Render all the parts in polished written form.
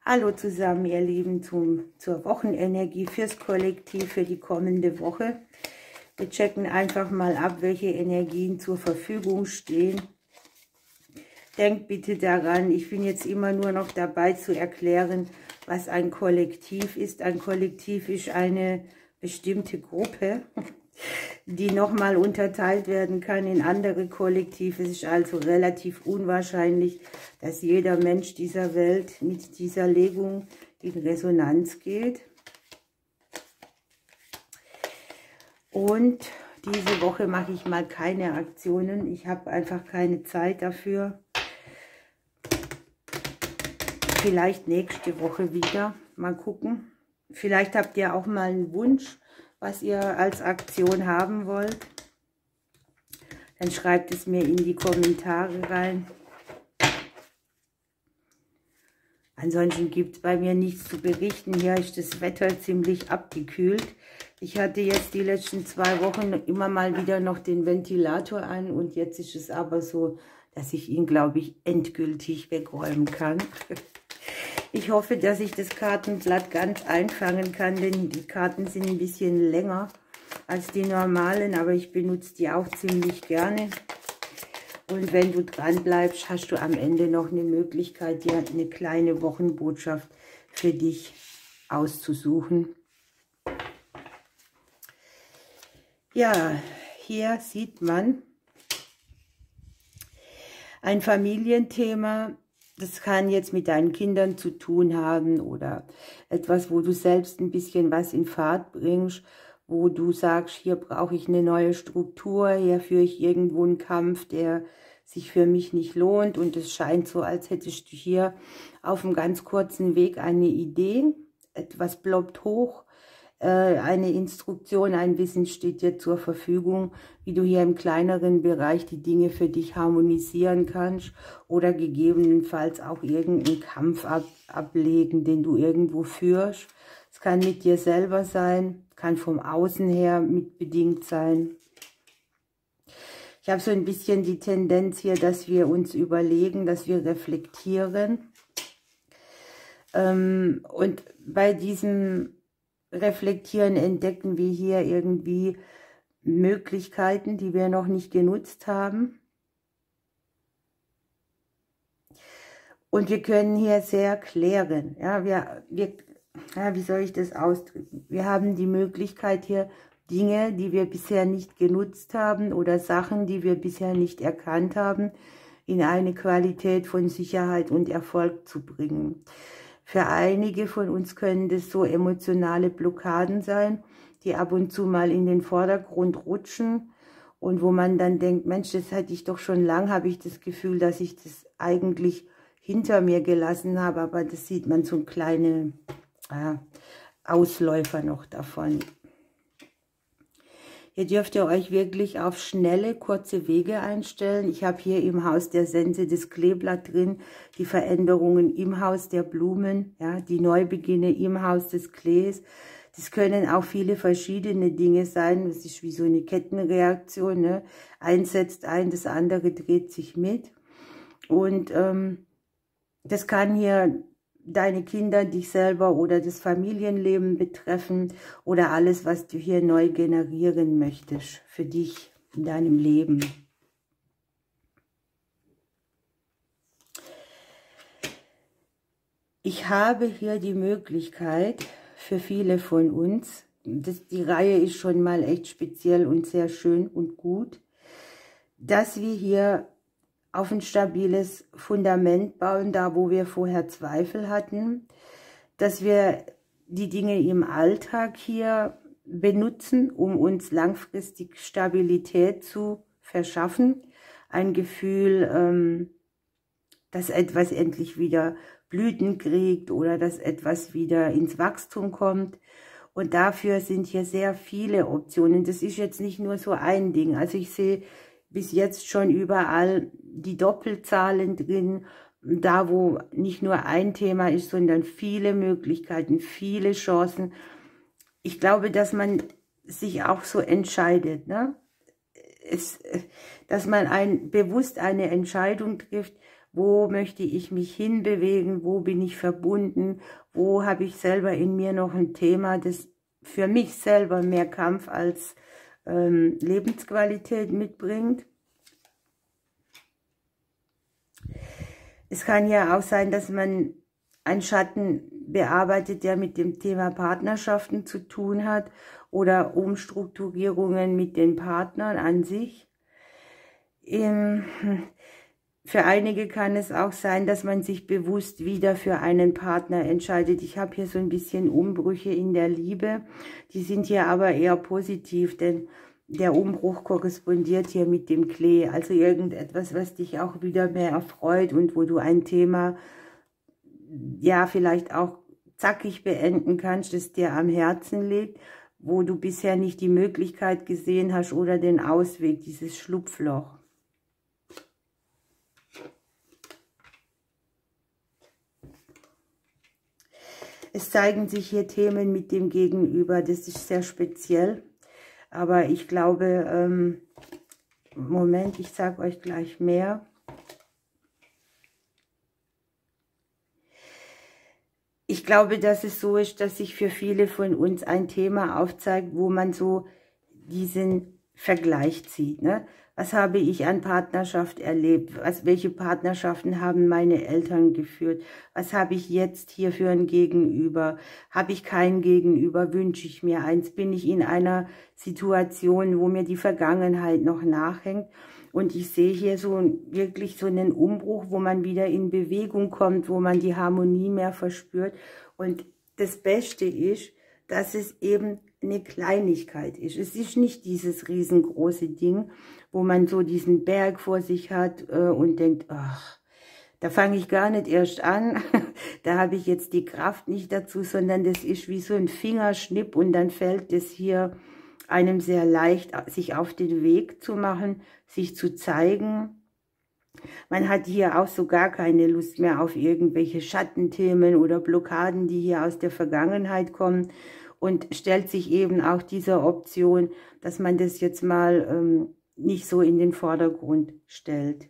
Hallo zusammen, ihr Lieben, zur Wochenenergie fürs Kollektiv für die kommende Woche. Wir checken einfach mal ab, welche Energien zur Verfügung stehen. Denkt bitte daran, ich bin jetzt immer nur noch dabei zu erklären, was ein Kollektiv ist. Ein Kollektiv ist eine bestimmte Gruppe, die nochmal unterteilt werden kann in andere Kollektive. Es ist also relativ unwahrscheinlich, dass jeder Mensch dieser Welt mit dieser Legung in Resonanz geht. Und diese Woche mache ich mal keine Aktionen. Ich habe einfach keine Zeit dafür. Vielleicht nächste Woche wieder. Mal gucken. Vielleicht habt ihr auch mal einen Wunsch, was ihr als Aktion haben wollt. Dann schreibt es mir in die Kommentare rein. Ansonsten gibt es bei mir nichts zu berichten. Hier ist das Wetter ziemlich abgekühlt. Ich hatte jetzt die letzten 2 Wochen immer mal wieder noch den Ventilator an. Und jetzt ist es aber so, dass ich ihn, glaube ich, endgültig wegräumen kann. Ich hoffe, dass ich das Kartenblatt ganz einfangen kann, denn die Karten sind ein bisschen länger als die normalen, aber ich benutze die auch ziemlich gerne. Und wenn du dran bleibst, hast du am Ende noch eine Möglichkeit, dir eine kleine Wochenbotschaft für dich auszusuchen. Ja, hier sieht man ein Familienthema. Das kann jetzt mit deinen Kindern zu tun haben oder etwas, wo du selbst ein bisschen was in Fahrt bringst, wo du sagst, hier brauche ich eine neue Struktur, hier führe ich irgendwo einen Kampf, der sich für mich nicht lohnt, und es scheint so, als hättest du hier auf einem ganz kurzen Weg eine Idee, etwas ploppt hoch, eine Instruktion, ein Wissen steht dir zur Verfügung, wie du hier im kleineren Bereich die Dinge für dich harmonisieren kannst oder gegebenenfalls auch irgendeinen Kampf ablegen, den du irgendwo führst. Es kann mit dir selber sein, kann vom Außen her mitbedingt sein. Ich habe so ein bisschen die Tendenz hier, dass wir uns überlegen, dass wir reflektieren. Und bei diesem Reflektieren entdecken wir hier irgendwie Möglichkeiten, die wir noch nicht genutzt haben. Und wir können hier sehr klären. Ja, wie soll ich das ausdrücken? Wir haben die Möglichkeit hier, Dinge, die wir bisher nicht genutzt haben oder Sachen, die wir bisher nicht erkannt haben, in eine Qualität von Sicherheit und Erfolg zu bringen. Für einige von uns können das so emotionale Blockaden sein, die ab und zu mal in den Vordergrund rutschen und wo man dann denkt, Mensch, das hatte ich doch schon lang, habe ich das Gefühl, dass ich das eigentlich hinter mir gelassen habe, aber das sieht man, so kleine Ausläufer noch davon. Hier dürft ihr euch wirklich auf schnelle, kurze Wege einstellen. Ich habe hier im Haus der Sense das Kleeblatt drin, die Veränderungen im Haus der Blumen, ja, die Neubeginne im Haus des Klees. Das können auch viele verschiedene Dinge sein. Das ist wie so eine Kettenreaktion, ne? Eins setzt ein, das andere dreht sich mit. Und das kann hier deine Kinder, dich selber oder das Familienleben betreffen oder alles, was du hier neu generieren möchtest für dich in deinem Leben. Ich habe hier die Möglichkeit für viele von uns, die Reihe ist schon mal echt speziell und sehr schön und gut, dass wir hier auf ein stabiles Fundament bauen, da wo wir vorher Zweifel hatten, dass wir die Dinge im Alltag hier benutzen, um uns langfristig Stabilität zu verschaffen, ein Gefühl, dass etwas endlich wieder Blüten kriegt oder dass etwas wieder ins Wachstum kommt. Und dafür sind hier sehr viele Optionen. Das ist jetzt nicht nur so ein Ding. Also ich sehe bis jetzt schon überall die Doppelzahlen drin, da wo nicht nur ein Thema ist, sondern viele Möglichkeiten, viele Chancen. Ich glaube, dass man sich auch so entscheidet, ne? Dass man bewusst eine Entscheidung trifft, wo möchte ich mich hinbewegen, wo bin ich verbunden, wo habe ich selber in mir noch ein Thema, das für mich selber mehr Kampf als Lebensqualität mitbringt. Es kann ja auch sein, dass man einen Schatten bearbeitet, der mit dem Thema Partnerschaften zu tun hat oder Umstrukturierungen mit den Partnern an sich. Für einige kann es auch sein, dass man sich bewusst wieder für einen Partner entscheidet. Ich habe hier so ein bisschen Umbrüche in der Liebe. Die sind hier aber eher positiv, denn der Umbruch korrespondiert hier mit dem Klee. Also irgendetwas, was dich auch wieder mehr erfreut und wo du ein Thema, ja, vielleicht auch zackig beenden kannst, das dir am Herzen liegt, wo du bisher nicht die Möglichkeit gesehen hast oder den Ausweg, dieses Schlupfloch. Es zeigen sich hier Themen mit dem Gegenüber, das ist sehr speziell, aber ich glaube, Moment, ich sage euch gleich mehr. Ich glaube, dass es so ist, dass sich für viele von uns ein Thema aufzeigt, wo man so diesen Vergleich zieht, ne? Was habe ich an Partnerschaft erlebt? Welche Partnerschaften haben meine Eltern geführt? Was habe ich jetzt hier für ein Gegenüber? Habe ich kein Gegenüber? Wünsche ich mir eins? Bin ich in einer Situation, wo mir die Vergangenheit noch nachhängt? Und ich sehe hier so wirklich so einen Umbruch, wo man wieder in Bewegung kommt, wo man die Harmonie mehr verspürt. Und das Beste ist, dass es eben eine Kleinigkeit ist. Es ist nicht dieses riesengroße Ding, wo man so diesen Berg vor sich hat und denkt, ach, da fange ich gar nicht erst an, da habe ich jetzt die Kraft nicht dazu, sondern das ist wie so ein Fingerschnipp und dann fällt es hier einem sehr leicht, sich auf den Weg zu machen, sich zu zeigen. Man hat hier auch so gar keine Lust mehr auf irgendwelche Schattenthemen oder Blockaden, die hier aus der Vergangenheit kommen und stellt sich eben auch dieser Option, dass man das jetzt mal nicht so in den Vordergrund stellt.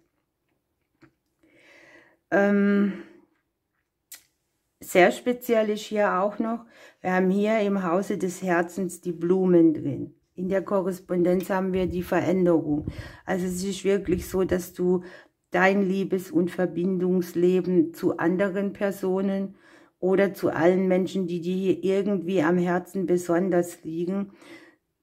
Sehr speziell ist hier auch noch, wir haben hier im Hause des Herzens die Blumen drin. In der Korrespondenz haben wir die Veränderung. Also es ist wirklich so, dass du dein Liebes- und Verbindungsleben zu anderen Personen oder zu allen Menschen, die dir hier irgendwie am Herzen besonders liegen,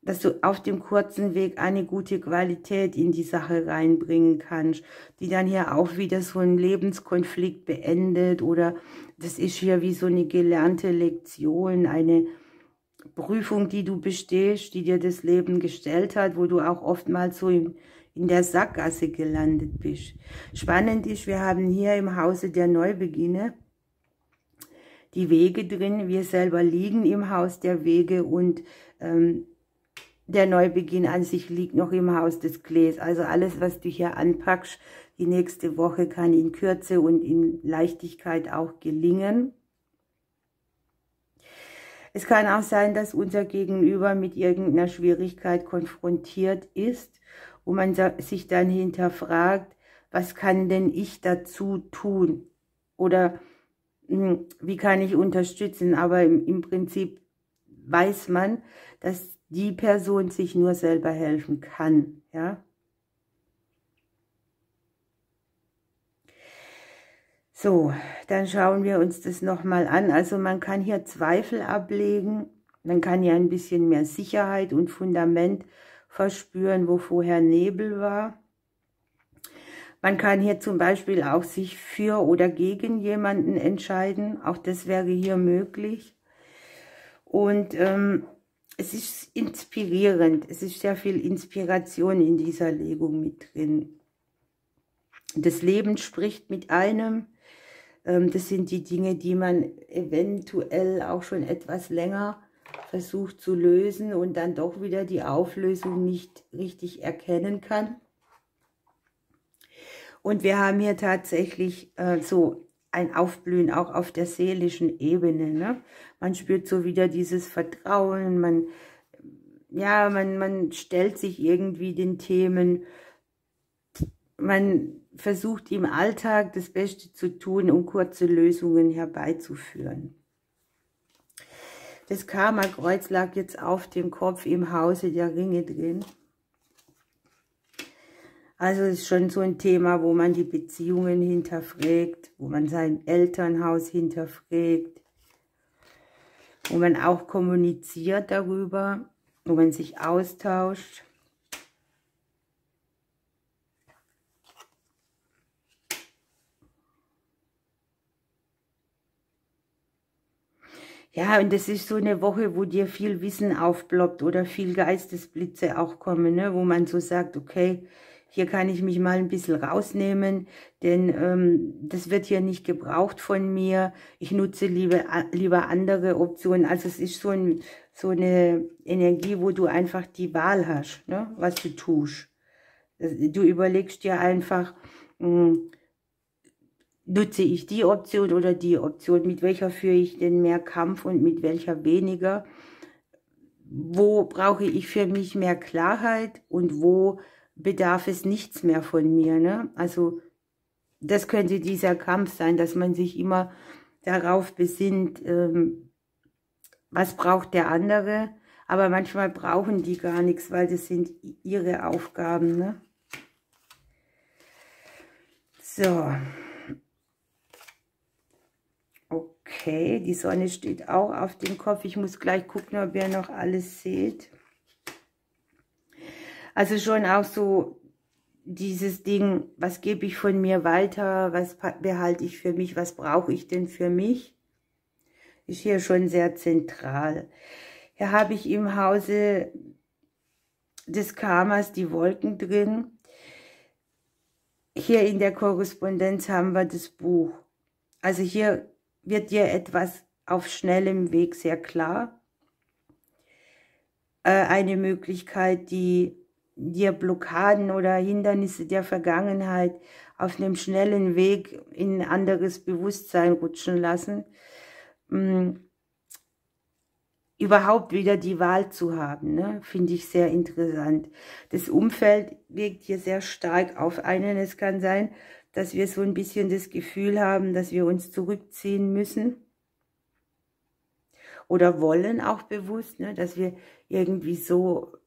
dass du auf dem kurzen Weg eine gute Qualität in die Sache reinbringen kannst, die dann hier auch wieder so einen Lebenskonflikt beendet oder das ist hier wie so eine gelernte Lektion, eine Prüfung, die du bestehst, die dir das Leben gestellt hat, wo du auch oftmals so in der Sackgasse gelandet bist. Spannend ist, wir haben hier im Hause der Neubeginne die Wege drin, wir selber liegen im Haus der Wege und der Neubeginn an sich liegt noch im Haus des Klees. Also alles, was du hier anpackst, die nächste Woche kann in Kürze und in Leichtigkeit auch gelingen. Es kann auch sein, dass unser Gegenüber mit irgendeiner Schwierigkeit konfrontiert ist, wo man sich dann hinterfragt, was kann denn ich dazu tun? Oder wie kann ich unterstützen? Aber im Prinzip weiß man, dass die Person sich nur selber helfen kann, ja. So, dann schauen wir uns das nochmal an. Also man kann hier Zweifel ablegen, man kann hier ein bisschen mehr Sicherheit und Fundament verspüren, wo vorher Nebel war. Man kann hier zum Beispiel auch sich für oder gegen jemanden entscheiden, auch das wäre hier möglich. Und es ist inspirierend, es ist sehr viel Inspiration in dieser Legung mit drin. Das Leben spricht mit einem, das sind die Dinge, die man eventuell auch schon etwas länger versucht zu lösen und dann doch wieder die Auflösung nicht richtig erkennen kann. Und wir haben hier tatsächlich so ein Aufblühen auch auf der seelischen Ebene, ne? Man spürt so wieder dieses Vertrauen, man stellt sich irgendwie den Themen, man versucht im Alltag das Beste zu tun, um kurze Lösungen herbeizuführen. Das Karma-Kreuz lag jetzt auf dem Kopf im Hause der Ringe drin. Also es ist schon so ein Thema, wo man die Beziehungen hinterfragt, wo man sein Elternhaus hinterfragt, wo man auch kommuniziert darüber, wo man sich austauscht. Ja, und das ist so eine Woche, wo dir viel Wissen aufploppt oder viel Geistesblitze auch kommen, ne? Wo man so sagt, okay, hier kann ich mich mal ein bisschen rausnehmen, denn das wird hier nicht gebraucht von mir. Ich nutze lieber andere Optionen. Also es ist so eine Energie, wo du einfach die Wahl hast, ne? Was du tust. Du überlegst dir einfach, nutze ich die Option oder die Option, mit welcher führe ich denn mehr Kampf und mit welcher weniger? Wo brauche ich für mich mehr Klarheit und wo bedarf es nichts mehr von mir, ne? Also das könnte dieser Kampf sein, dass man sich immer darauf besinnt, was braucht der andere, aber manchmal brauchen die gar nichts, weil das sind ihre Aufgaben, ne? So. Okay, die Sonne steht auch auf dem Kopf. Ich muss gleich gucken, ob ihr noch alles seht. Also schon auch so dieses Ding, was gebe ich von mir weiter, was behalte ich für mich, was brauche ich denn für mich, ist hier schon sehr zentral. Hier habe ich im Hause des Karmas die Wolken drin. Hier in der Korrespondenz haben wir das Buch. Also hier wird dir etwas auf schnellem Weg sehr klar. Eine Möglichkeit, die dir Blockaden oder Hindernisse der Vergangenheit auf einem schnellen Weg in ein anderes Bewusstsein rutschen lassen. Überhaupt wieder die Wahl zu haben, ne? Finde ich sehr interessant. Das Umfeld wirkt hier sehr stark auf einen. Es kann sein, dass wir so ein bisschen das Gefühl haben, dass wir uns zurückziehen müssen oder wollen auch bewusst, ne, dass wir irgendwie so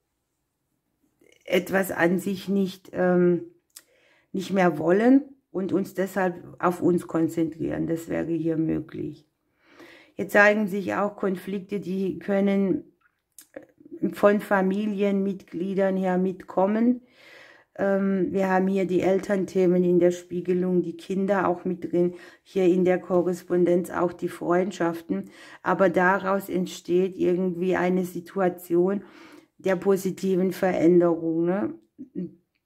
etwas an sich nicht mehr wollen und uns deshalb auf uns konzentrieren. Das wäre hier möglich. Hier zeigen sich auch Konflikte, die können von Familienmitgliedern her mitkommen. Wir haben hier die Elternthemen in der Spiegelung, die Kinder auch mit drin, hier in der Korrespondenz auch die Freundschaften. Aber daraus entsteht irgendwie eine Situation der positiven Veränderung, ne?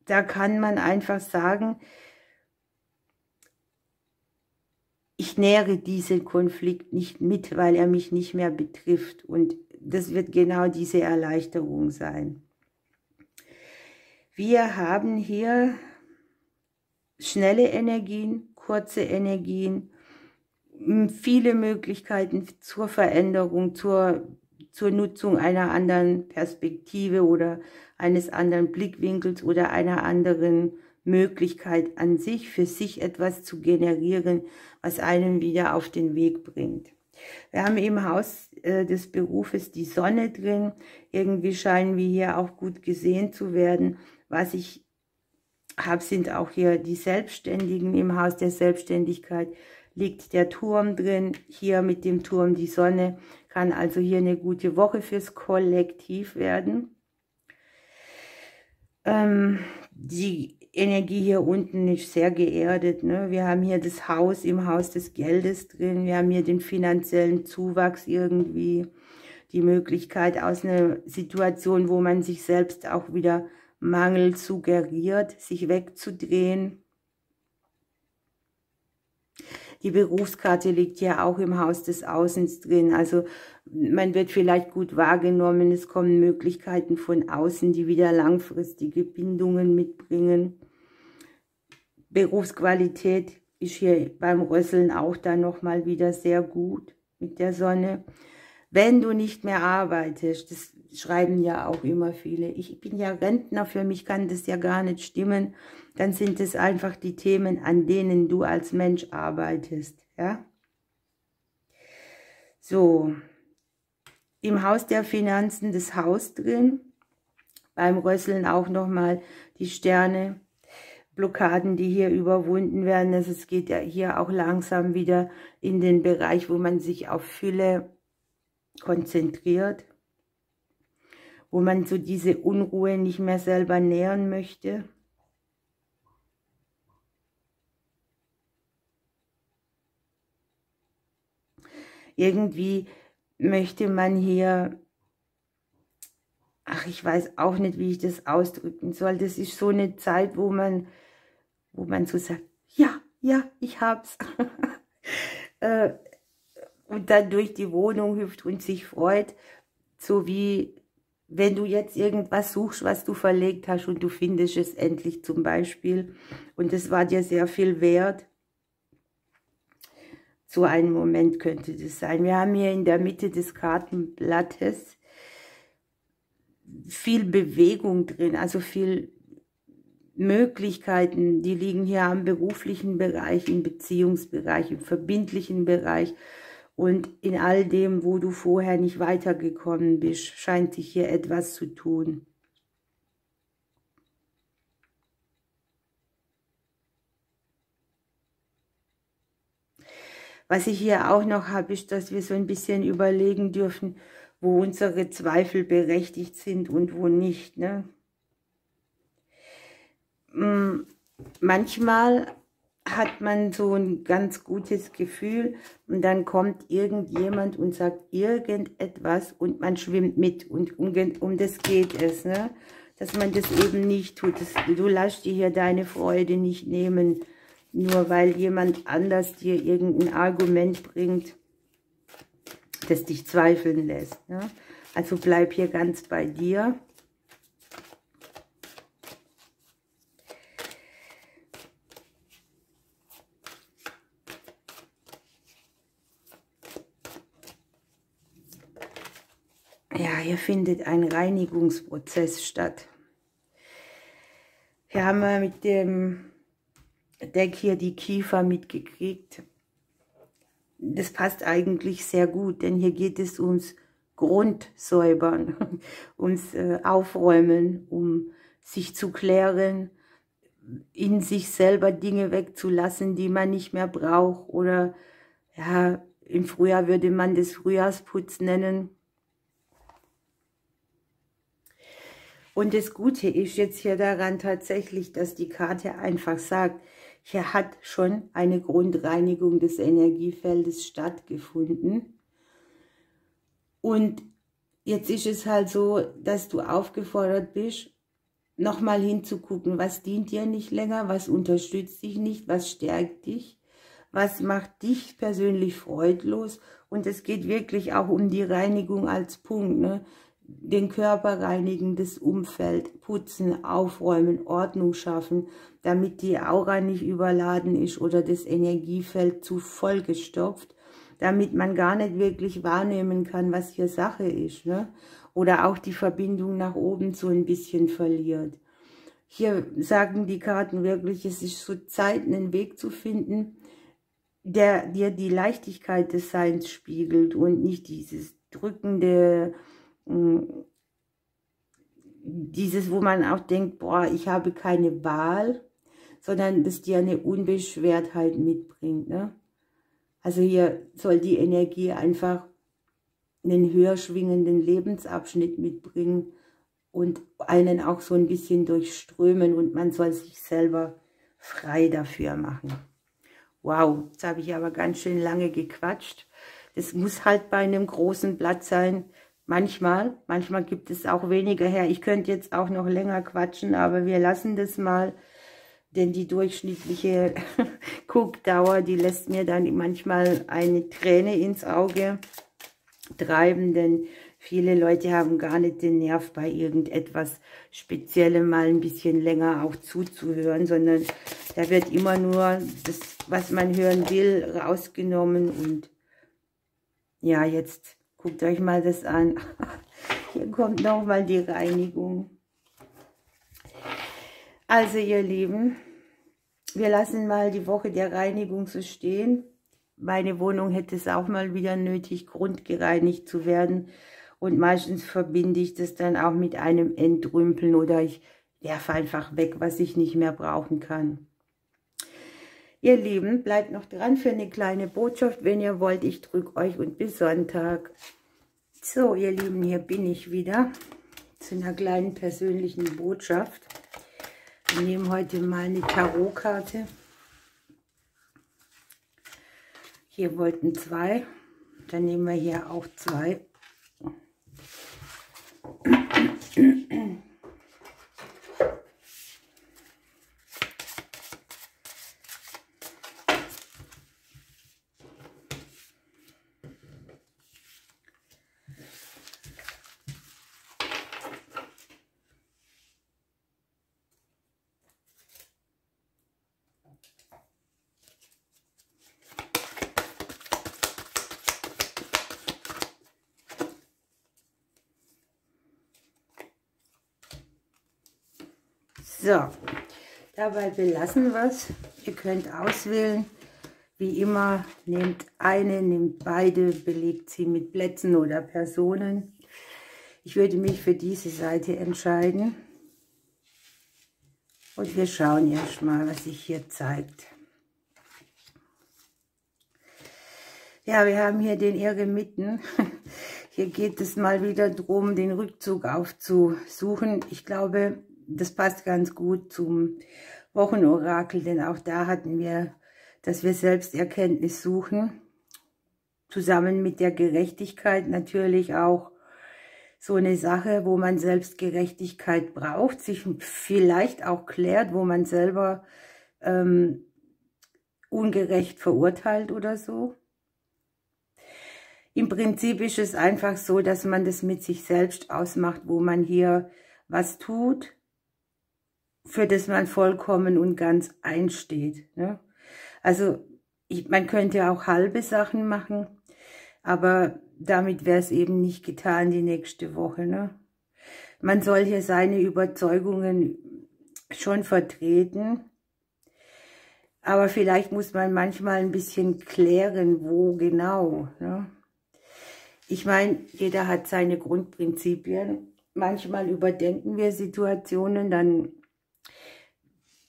Da kann man einfach sagen, ich nähere diesen Konflikt nicht mit, weil er mich nicht mehr betrifft. Und das wird genau diese Erleichterung sein. Wir haben hier schnelle Energien, kurze Energien, viele Möglichkeiten zur Veränderung, zur Nutzung einer anderen Perspektive oder eines anderen Blickwinkels oder einer anderen Möglichkeit an sich, für sich etwas zu generieren, was einen wieder auf den Weg bringt. Wir haben im Haus des Berufes die Sonne drin. Irgendwie scheinen wir hier auch gut gesehen zu werden. Was ich habe, sind auch hier die Selbstständigen. Im Haus der Selbstständigkeit liegt der Turm drin. Hier mit dem Turm die Sonne. Kann also hier eine gute Woche fürs Kollektiv werden. Die Energie hier unten ist sehr geerdet, ne? Wir haben hier das Haus im Haus des Geldes drin. Wir haben hier den finanziellen Zuwachs irgendwie. Die Möglichkeit aus einer Situation, wo man sich selbst auch wieder Mangel suggeriert, sich wegzudrehen. Die Berufskarte liegt ja auch im Haus des Außens drin. Also man wird vielleicht gut wahrgenommen. Es kommen Möglichkeiten von außen, die wieder langfristige Bindungen mitbringen. Berufsqualität ist hier beim Rösseln auch dann nochmal wieder sehr gut mit der Sonne. Wenn du nicht mehr arbeitest, das schreiben ja auch immer viele. Ich bin ja Rentner, für mich kann das ja gar nicht stimmen. Dann sind es einfach die Themen, an denen du als Mensch arbeitest. Ja? So, im Haus der Finanzen das Haus drin. Beim Rösseln auch nochmal die Sterne. Blockaden, die hier überwunden werden. Also es geht ja hier auch langsam wieder in den Bereich, wo man sich auf Fülle konzentriert, wo man so diese Unruhe nicht mehr selber nähern möchte. Irgendwie möchte man hier, ach, ich weiß auch nicht, wie ich das ausdrücken soll. Das ist so eine Zeit, wo man so sagt, ja, ich hab's. Und dann durch die Wohnung hüpft und sich freut, so wie wenn du jetzt irgendwas suchst, was du verlegt hast und du findest es endlich zum Beispiel. Und es war dir sehr viel wert. So ein Moment könnte das sein. Wir haben hier in der Mitte des Kartenblattes viel Bewegung drin, also viel Möglichkeiten, die liegen hier am beruflichen Bereich, im Beziehungsbereich, im verbindlichen Bereich und in all dem, wo du vorher nicht weitergekommen bist, scheint sich hier etwas zu tun. Was ich hier auch noch habe, ist, dass wir so ein bisschen überlegen dürfen, wo unsere Zweifel berechtigt sind und wo nicht, ne? Manchmal hat man so ein ganz gutes Gefühl und dann kommt irgendjemand und sagt irgendetwas und man schwimmt mit und um das geht es, ne? Dass man das eben nicht tut. Du lässt dir hier deine Freude nicht nehmen, nur weil jemand anders dir irgendein Argument bringt, das dich zweifeln lässt, ne? Also bleib hier ganz bei dir. Ja, hier findet ein Reinigungsprozess statt. Hier haben wir mit dem Deck hier die Kiefer mitgekriegt. Das passt eigentlich sehr gut, denn hier geht es ums Grundsäubern, ums Aufräumen, um sich zu klären, in sich selber Dinge wegzulassen, die man nicht mehr braucht. Oder ja, im Frühjahr würde man das Frühjahrsputz nennen. Und das Gute ist jetzt hier daran tatsächlich, dass die Karte einfach sagt, hier hat schon eine Grundreinigung des Energiefeldes stattgefunden. Und jetzt ist es halt so, dass du aufgefordert bist, nochmal hinzugucken, was dient dir nicht länger, was unterstützt dich nicht, was stärkt dich, was macht dich persönlich freudlos. Und es geht wirklich auch um die Reinigung als Punkt, ne? Den Körper reinigen, das Umfeld putzen, aufräumen, Ordnung schaffen, damit die Aura nicht überladen ist oder das Energiefeld zu vollgestopft, damit man gar nicht wirklich wahrnehmen kann, was hier Sache ist, ne? Oder auch die Verbindung nach oben so ein bisschen verliert. Hier sagen die Karten wirklich, es ist so Zeit, einen Weg zu finden, der dir die Leichtigkeit des Seins spiegelt und nicht dieses drückende, dieses, wo man auch denkt, boah, ich habe keine Wahl, sondern das dir eine Unbeschwertheit mitbringt, ne? Also hier soll die Energie einfach einen höher schwingenden Lebensabschnitt mitbringen und einen auch so ein bisschen durchströmen und man soll sich selber frei dafür machen. Wow, jetzt habe ich aber ganz schön lange gequatscht. Das muss halt bei einem großen Blatt sein. Manchmal gibt es auch weniger her. Ich könnte jetzt auch noch länger quatschen, aber wir lassen das mal, denn die durchschnittliche Guckdauer, die lässt mir dann manchmal eine Träne ins Auge treiben, denn viele Leute haben gar nicht den Nerv, bei irgendetwas Speziellem mal ein bisschen länger auch zuzuhören, sondern da wird immer nur das, was man hören will, rausgenommen. Und ja, jetzt guckt euch mal das an. Hier kommt nochmal die Reinigung. Also ihr Lieben, wir lassen mal die Woche der Reinigung so stehen. Meine Wohnung hätte es auch mal wieder nötig, grundgereinigt zu werden. Und meistens verbinde ich das dann auch mit einem Entrümpeln oder ich werfe einfach weg, was ich nicht mehr brauchen kann. Ihr Lieben, bleibt noch dran für eine kleine Botschaft, wenn ihr wollt. Ich drücke euch und bis Sonntag. So, ihr Lieben, hier bin ich wieder zu einer kleinen persönlichen Botschaft. Wir nehmen heute mal eine Tarotkarte. Hier wollten 2, dann nehmen wir hier auch 2. So, dabei belassen wir es. Ihr könnt auswählen. Wie immer, nehmt eine, nehmt beide, belegt sie mit Plätzen oder Personen. Ich würde mich für diese Seite entscheiden. Und wir schauen erst mal, was sich hier zeigt. Ja, wir haben hier den Eremiten. Hier geht es mal wieder darum, den Rückzug aufzusuchen. Ich glaube, das passt ganz gut zum Wochenorakel, denn auch da hatten wir, dass wir Selbsterkenntnis suchen. Zusammen mit der Gerechtigkeit natürlich auch so eine Sache, wo man Selbstgerechtigkeit braucht, sich vielleicht auch klärt, wo man selber ungerecht verurteilt oder so. Im Prinzip ist es einfach so, dass man das mit sich selbst ausmacht, wo man hier was tut, für das man vollkommen und ganz einsteht. Ne? Also man könnte auch halbe Sachen machen, aber damit wäre es eben nicht getan die nächste Woche. Ne? Man soll hier seine Überzeugungen schon vertreten, aber vielleicht muss man manchmal ein bisschen klären, wo genau. Ne? Ich meine, jeder hat seine Grundprinzipien. Manchmal überdenken wir Situationen, dann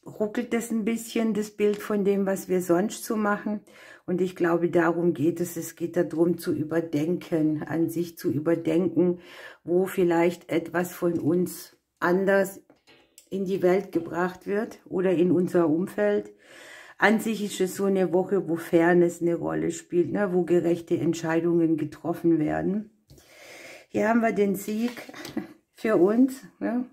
ruckelt es ein bisschen, das Bild von dem, was wir sonst so machen. Und ich glaube, darum geht es. Es geht darum, zu überdenken, an sich zu überdenken, wo vielleicht etwas von uns anders in die Welt gebracht wird oder in unser Umfeld. An sich ist es so eine Woche, wo Fairness eine Rolle spielt, ne, wo gerechte Entscheidungen getroffen werden. Hier haben wir den Sieg für uns, ne?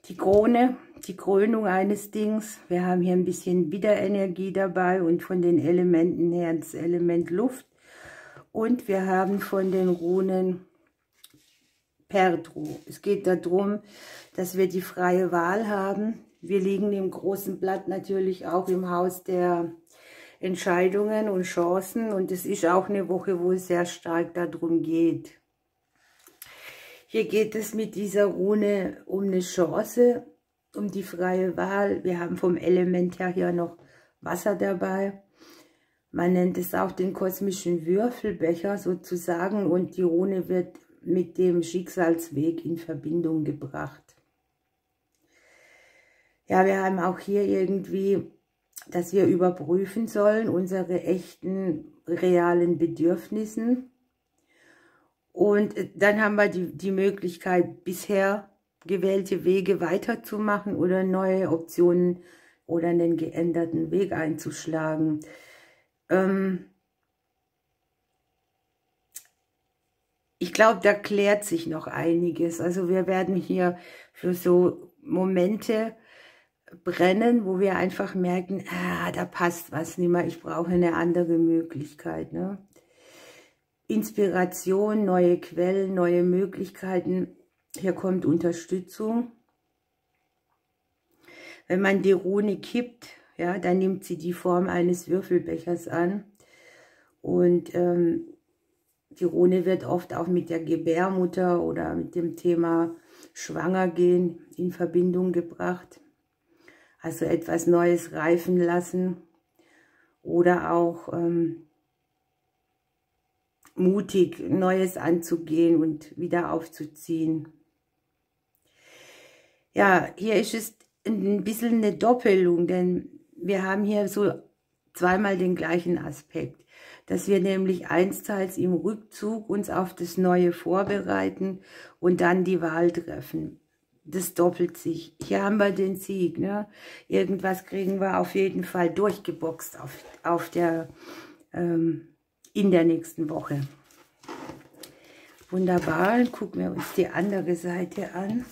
Die Krone, die Krönung eines Dings. Wir haben hier ein bisschen Wiederenergie dabei und von den Elementen her das Element Luft. Und wir haben von den Runen Perdru. Es geht darum, dass wir die freie Wahl haben. Wir liegen im großen Blatt natürlich auch im Haus der Entscheidungen und Chancen. Und es ist auch eine Woche, wo es sehr stark darum geht. Hier geht es mit dieser Rune um eine Chance, um die freie Wahl. Wir haben vom Element her hier noch Wasser dabei. Man nennt es auch den kosmischen Würfelbecher sozusagen. Und die Rune wird mit dem Schicksalsweg in Verbindung gebracht. Ja, wir haben auch hier irgendwie, dass wir überprüfen sollen, unsere echten, realen Bedürfnissen. Und dann haben wir die Möglichkeit, bisher gewählte Wege weiterzumachen oder neue Optionen oder einen geänderten Weg einzuschlagen. Ich glaube, da klärt sich noch einiges. Also wir werden hier für so Momente brennen, wo wir einfach merken, da passt was nicht mehr, ich brauche eine andere Möglichkeit. Ne? Inspiration, neue Quellen, neue Möglichkeiten, hier kommt Unterstützung. Wenn man die Rune kippt, ja, dann nimmt sie die Form eines Würfelbechers an und Die Rune wird oft auch mit der Gebärmutter oder mit dem Thema Schwanger gehen in Verbindung gebracht. Also etwas Neues reifen lassen oder auch mutig Neues anzugehen und wieder aufzuziehen. Ja, hier ist es ein bisschen eine Doppelung, denn wir haben hier so zweimal den gleichen Aspekt, dass wir nämlich einsteils im Rückzug uns auf das Neue vorbereiten und dann die Wahl treffen. Das doppelt sich. Hier haben wir den Sieg, ne? Irgendwas kriegen wir auf jeden Fall durchgeboxt in der nächsten Woche. Wunderbar, dann gucken wir uns die andere Seite an.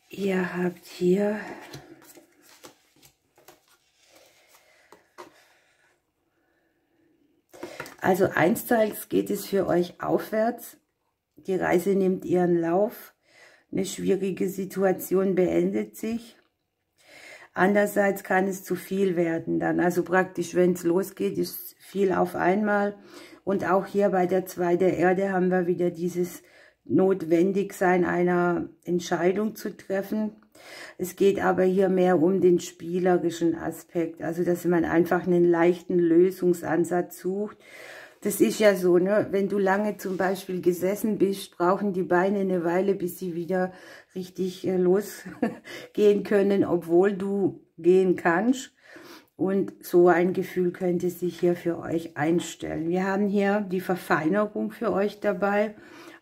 Ihr habt hier also einsteils geht es für euch aufwärts. Die Reise nimmt ihren Lauf. Eine schwierige Situation beendet sich. Andererseits kann es zu viel werden dann. Also praktisch, wenn es losgeht, ist viel auf einmal. Und auch hier bei der 2 der Erde haben wir wieder dieses Notwendigsein einer Entscheidung zu treffen. Es geht aber hier mehr um den spielerischen Aspekt. Also, dass man einfach einen leichten Lösungsansatz sucht. Das ist ja so, ne? Wenn du lange zum Beispiel gesessen bist, brauchen die Beine eine Weile, bis sie wieder richtig losgehen können, obwohl du gehen kannst. Und so ein Gefühl könnte sich hier für euch einstellen. Wir haben hier die Verfeinerung für euch dabei,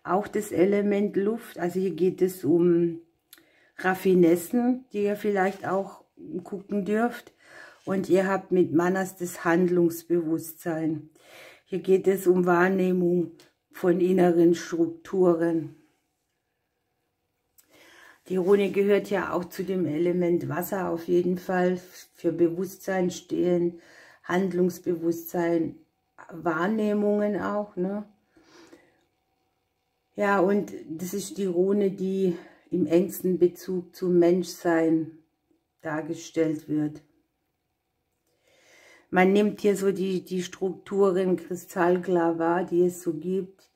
auch das Element Luft. Also hier geht es um Raffinessen, die ihr vielleicht auch gucken dürft. Und ihr habt mit Manas das Handlungsbewusstsein. Hier geht es um Wahrnehmung von inneren Strukturen. Die Rune gehört ja auch zu dem Element Wasser auf jeden Fall. Für Bewusstsein stehen, Handlungsbewusstsein, Wahrnehmungen auch, ne? Ja, und das ist die Rune, die im engsten Bezug zum Menschsein dargestellt wird. Man nimmt hier so die Strukturen kristallklar wahr, die es so gibt.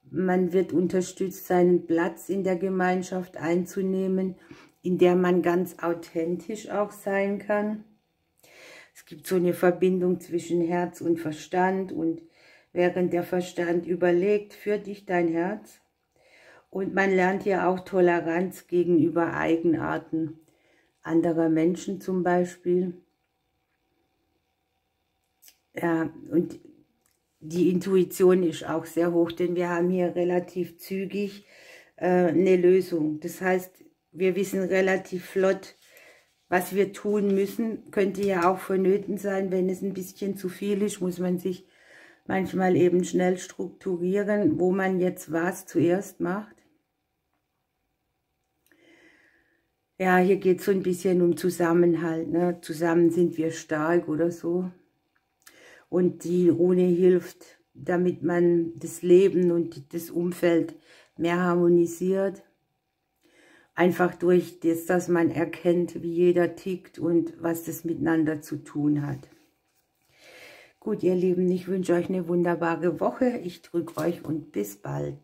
Man wird unterstützt, seinen Platz in der Gemeinschaft einzunehmen, in der man ganz authentisch auch sein kann. Es gibt so eine Verbindung zwischen Herz und Verstand und während der Verstand überlegt, führt dich dein Herz. Und man lernt ja auch Toleranz gegenüber Eigenarten anderer Menschen zum Beispiel. Ja, und die Intuition ist auch sehr hoch, denn wir haben hier relativ zügig eine Lösung. Das heißt, wir wissen relativ flott, was wir tun müssen. Könnte ja auch vonnöten sein, wenn es ein bisschen zu viel ist, muss man sich manchmal eben schnell strukturieren, wo man jetzt was zuerst macht. Ja, hier geht es so ein bisschen um Zusammenhalt, ne? Zusammen sind wir stark oder so. Und die Rune hilft, damit man das Leben und das Umfeld mehr harmonisiert. Einfach durch das, dass man erkennt, wie jeder tickt und was das miteinander zu tun hat. Gut, ihr Lieben, ich wünsche euch eine wunderbare Woche. Ich drücke euch und bis bald.